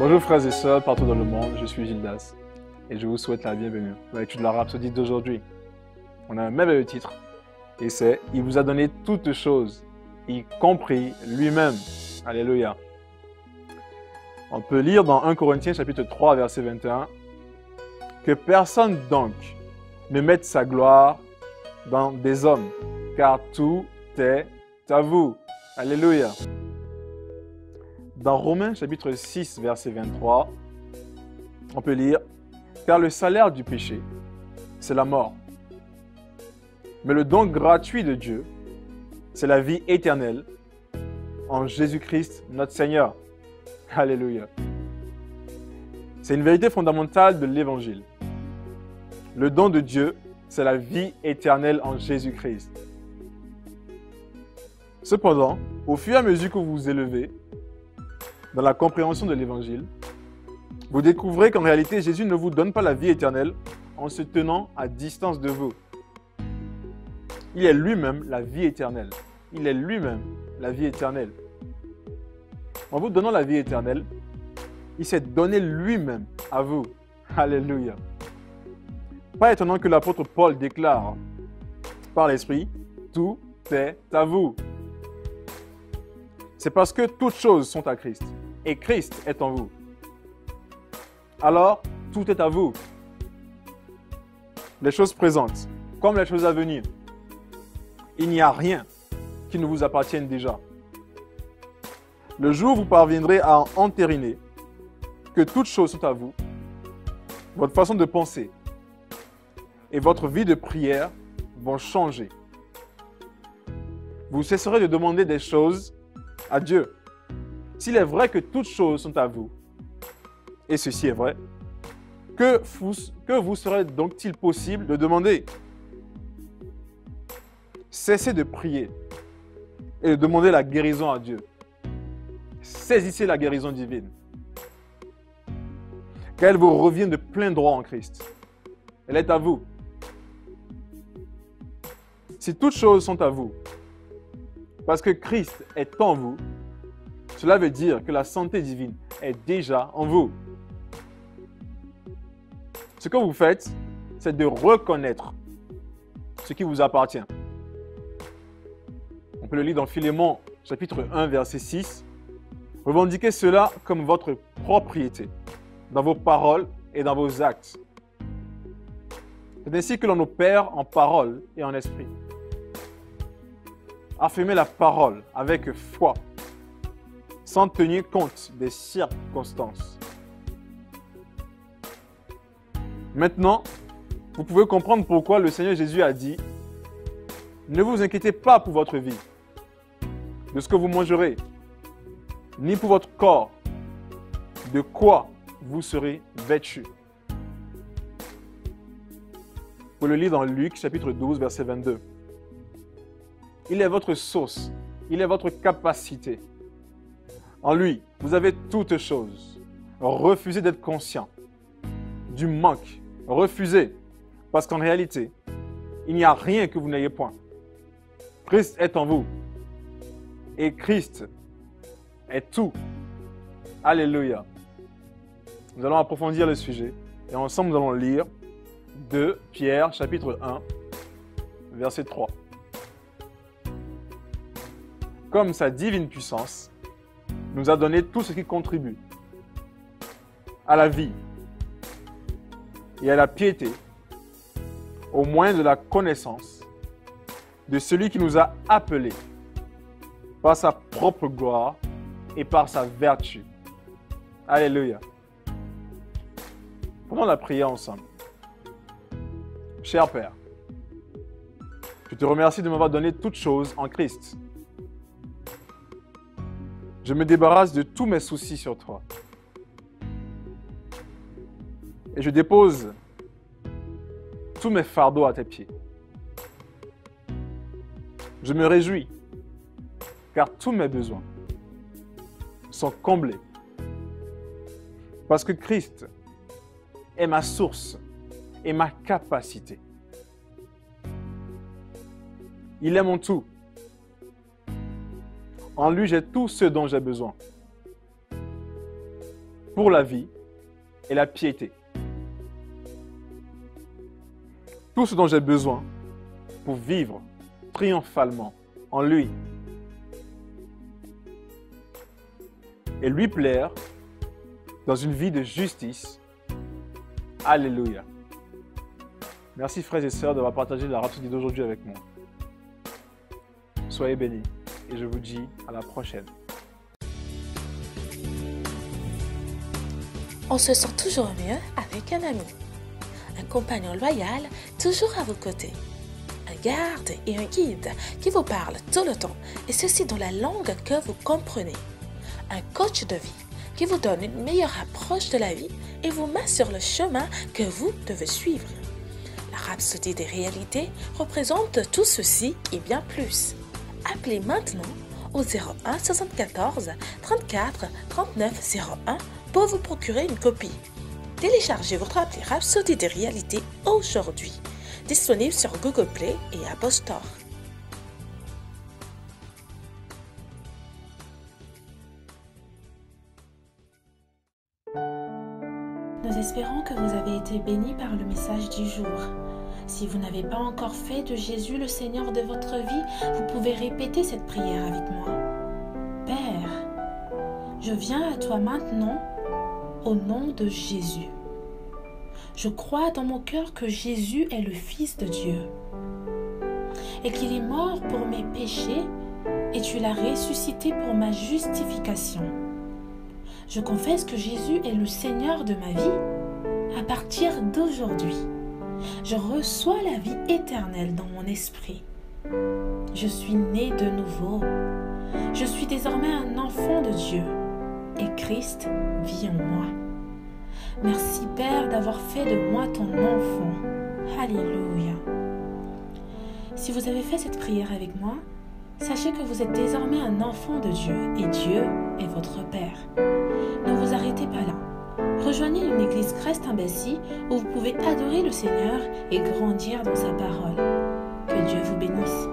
Bonjour frères et sœurs partout dans le monde, je suis Gildas et je vous souhaite la bienvenue dans l'étude de la Rhapsodie d'aujourd'hui. On a un merveilleux titre et c'est « Il vous a donné toutes choses, y compris lui-même ». Alléluia. On peut lire dans 1 Corinthiens chapitre 3 verset 21 « Que personne donc ne mette sa gloire dans des hommes, car tout est à vous. » Alléluia. Dans Romains chapitre 6 verset 23, on peut lire « Car le salaire du péché, c'est la mort. Mais le don gratuit de Dieu, c'est la vie éternelle en Jésus-Christ notre Seigneur. » Alléluia. C'est une vérité fondamentale de l'Évangile. Le don de Dieu, c'est la vie éternelle en Jésus-Christ. Cependant, au fur et à mesure que vous vous élevez dans la compréhension de l'Évangile, vous découvrez qu'en réalité, Jésus ne vous donne pas la vie éternelle en se tenant à distance de vous. Il est lui-même la vie éternelle. Il est lui-même la vie éternelle. En vous donnant la vie éternelle, il s'est donné lui-même à vous. Alléluia. Pas étonnant que l'apôtre Paul déclare par l'Esprit, tout est à vous. C'est parce que toutes choses sont à Christ et Christ est en vous. Alors, tout est à vous. Les choses présentes comme les choses à venir. Il n'y a rien qui ne vous appartienne déjà. Le jour où vous parviendrez à entériner que toutes choses sont à vous, votre façon de penser et votre vie de prière vont changer. Vous cesserez de demander des choses à Dieu. S'il est vrai que toutes choses sont à vous, et ceci est vrai, que vous serait donc-il possible de demander? Cessez de prier et de demander la guérison à Dieu. Saisissez la guérison divine. Qu'elle vous revienne de plein droit en Christ. Elle est à vous. Si toutes choses sont à vous, parce que Christ est en vous, cela veut dire que la santé divine est déjà en vous. Ce que vous faites, c'est de reconnaître ce qui vous appartient. On peut le lire dans Philémon, chapitre 1, verset 6. Revendiquez cela comme votre propriété, dans vos paroles et dans vos actes. C'est ainsi que l'on opère en parole et en esprit. Affirmez la parole avec foi, sans tenir compte des circonstances. Maintenant, vous pouvez comprendre pourquoi le Seigneur Jésus a dit « Ne vous inquiétez pas pour votre vie, de ce que vous mangerez, ni pour votre corps, de quoi vous serez vêtus. » Vous le lire dans Luc, chapitre 12, verset 22. Il est votre source, il est votre capacité. En lui, vous avez toutes choses. Refusez d'être conscient du manque. Refusez, parce qu'en réalité, il n'y a rien que vous n'ayez point. Christ est en vous. Et Christ est tout. Alléluia. Nous allons approfondir le sujet et ensemble nous allons lire 2 Pierre, chapitre 1, verset 3. Comme sa divine puissance nous a donné tout ce qui contribue à la vie et à la piété, au moyen de la connaissance de celui qui nous a appelés par sa propre gloire et par sa vertu. Alléluia. Prenons la prière ensemble. Cher Père, je te remercie de m'avoir donné toutes choses en Christ. Je me débarrasse de tous mes soucis sur toi. Et je dépose tous mes fardeaux à tes pieds. Je me réjouis, car tous mes besoins sont comblés. Parce que Christ est ma source et ma capacité. Il est mon tout. En lui, j'ai tout ce dont j'ai besoin. pour la vie et la piété. Tout ce dont j'ai besoin pour vivre triomphalement en lui et lui plaire dans une vie de justice. Alléluia. Merci frères et sœurs d'avoir partagé la rhapsodie d'aujourd'hui avec moi. Soyez bénis et je vous dis à la prochaine. On se sent toujours mieux avec un ami, un compagnon loyal toujours à vos côtés, un garde et un guide qui vous parle tout le temps et ceci dans la langue que vous comprenez, un coach de vie qui vous donne une meilleure approche de la vie et vous met sur le chemin que vous devez suivre. La rhapsodie des réalités représente tout ceci et bien plus. Appelez maintenant au 01 74 34 39 01 pour vous procurer une copie. Téléchargez votre appli Rhapsodie des réalités aujourd'hui, disponible sur Google Play et Apple Store. Nous espérons que vous avez été bénis par le message du jour. Si vous n'avez pas encore fait de Jésus le Seigneur de votre vie, vous pouvez répéter cette prière avec moi. Père, je viens à toi maintenant au nom de Jésus. Je crois dans mon cœur que Jésus est le Fils de Dieu et qu'il est mort pour mes péchés et tu l'as ressuscité pour ma justification. Je confesse que Jésus est le Seigneur de ma vie. À partir d'aujourd'hui, je reçois la vie éternelle dans mon esprit. Je suis né de nouveau. Je suis désormais un enfant de Dieu et Christ vit en moi. Merci Père d'avoir fait de moi ton enfant. Alléluia. Si vous avez fait cette prière avec moi, sachez que vous êtes désormais un enfant de Dieu et Dieu est votre Père. Ne vous arrêtez pas là. Rejoignez une église Christ-Embassy où vous pouvez adorer le Seigneur et grandir dans sa parole. Que Dieu vous bénisse.